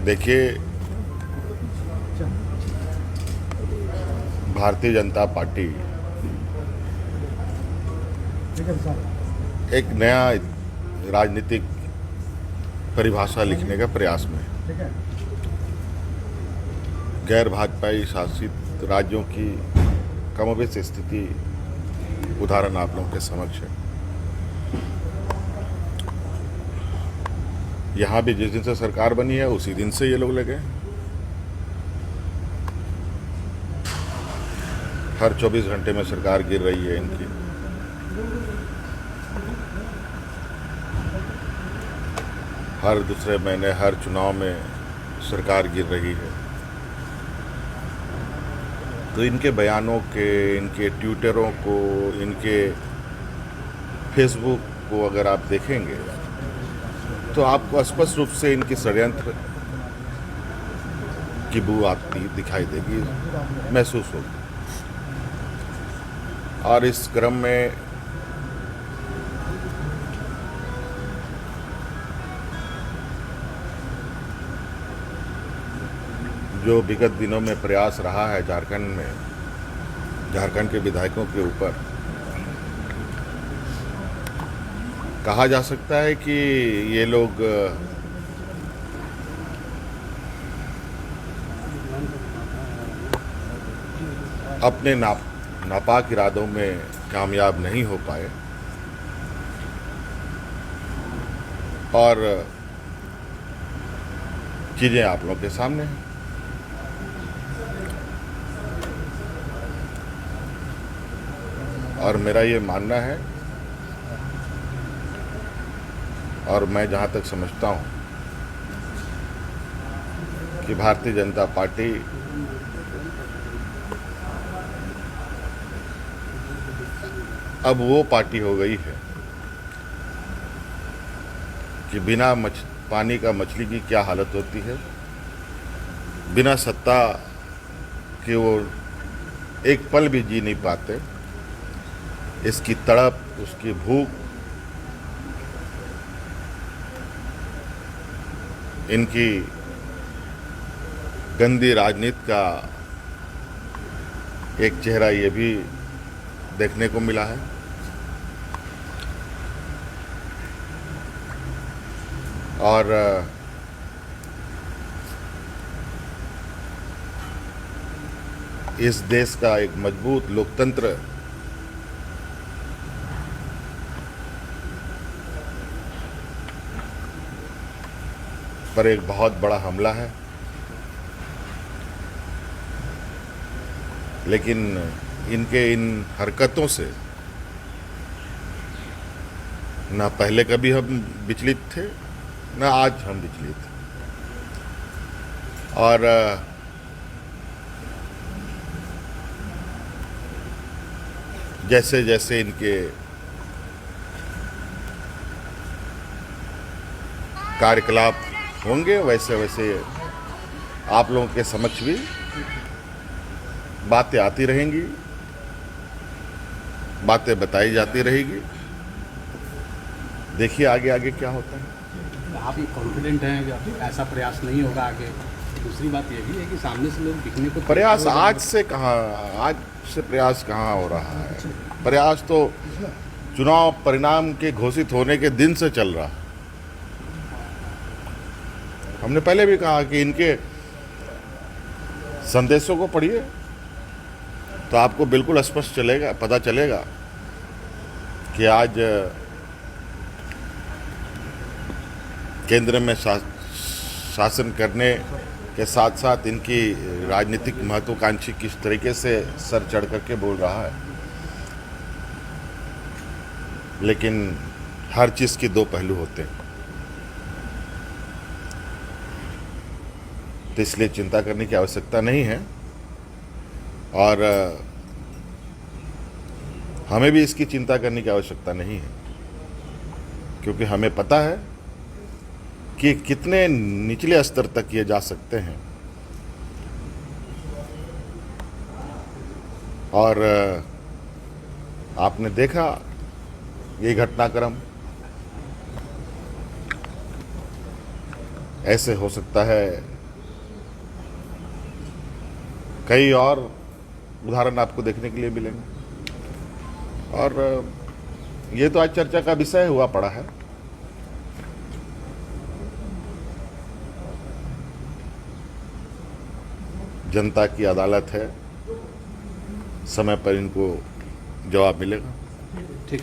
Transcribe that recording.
देखिए, भारतीय जनता पार्टी एक नया राजनीतिक परिभाषा लिखने का प्रयास में है। गैर भाजपाई शासित राज्यों की कमोबेश स्थिति उदाहरण आप लोगों के समक्ष है। यहाँ भी जिस दिन से सरकार बनी है उसी दिन से ये लोग लगे हैं। हर 24 घंटे में सरकार गिर रही है इनकी। हर दूसरे महीने हर चुनाव में सरकार गिर रही है। तो इनके बयानों के, इनके ट्विटरों को, इनके फेसबुक को अगर आप देखेंगे तो आपको स्पष्ट रूप से इनकी षड्यंत्र की बू आती दिखाई देगी, महसूस होगी। और इस क्रम में जो विगत दिनों में प्रयास रहा है झारखंड के विधायकों के ऊपर, कहा जा सकता है कि ये लोग अपने नापाक इरादों में कामयाब नहीं हो पाए और चीजें आप लोगों के सामने हैं। और मेरा ये मानना है, और मैं जहाँ तक समझता हूँ कि भारतीय जनता पार्टी अब वो पार्टी हो गई है कि बिना पानी का मछली की क्या हालत होती है, बिना सत्ता के वो एक पल भी जी नहीं पाते। इसकी तड़प, उसकी भूख, इनकी गंदी राजनीति का एक चेहरा ये भी देखने को मिला है। और इस देश का एक मजबूत लोकतंत्र पर एक बहुत बड़ा हमला है। लेकिन इनके इन हरकतों से ना पहले कभी हम विचलित थे, ना आज हम विचलित हैं। और जैसे जैसे इनके कार्यकलाप होंगे वैसे वैसे आप लोगों के समक्ष भी बातें आती रहेंगी, बातें बताई जाती रहेगी। देखिए आगे आगे क्या होता है। आप कॉन्फिडेंट हैं कि ऐसा प्रयास नहीं होगा आगे? दूसरी बात यह भी है कि सामने से लोग दिखने को प्रयास आज से प्रयास कहाँ हो रहा है। प्रयास तो चुनाव परिणाम के घोषित होने के दिन से चल रहा है। हमने पहले भी कहा कि इनके संदेशों को पढ़िए तो आपको बिल्कुल स्पष्ट पता चलेगा कि आज केंद्र में शासन करने के साथ साथ इनकी राजनीतिक महत्वाकांक्षी किस तरीके से सर चढ़ करके बोल रहा है। लेकिन हर चीज़ के दो पहलू होते हैं, तो इसलिए चिंता करने की आवश्यकता नहीं है। और हमें भी इसकी चिंता करने की आवश्यकता नहीं है, क्योंकि हमें पता है कि कितने निचले स्तर तक ये जा सकते हैं। और आपने देखा ये घटनाक्रम, ऐसे हो सकता है कई और उदाहरण आपको देखने के लिए मिलेंगे। और ये तो आज चर्चा का विषय हुआ पड़ा है। जनता की अदालत है, समय पर इनको जवाब मिलेगा। ठीक।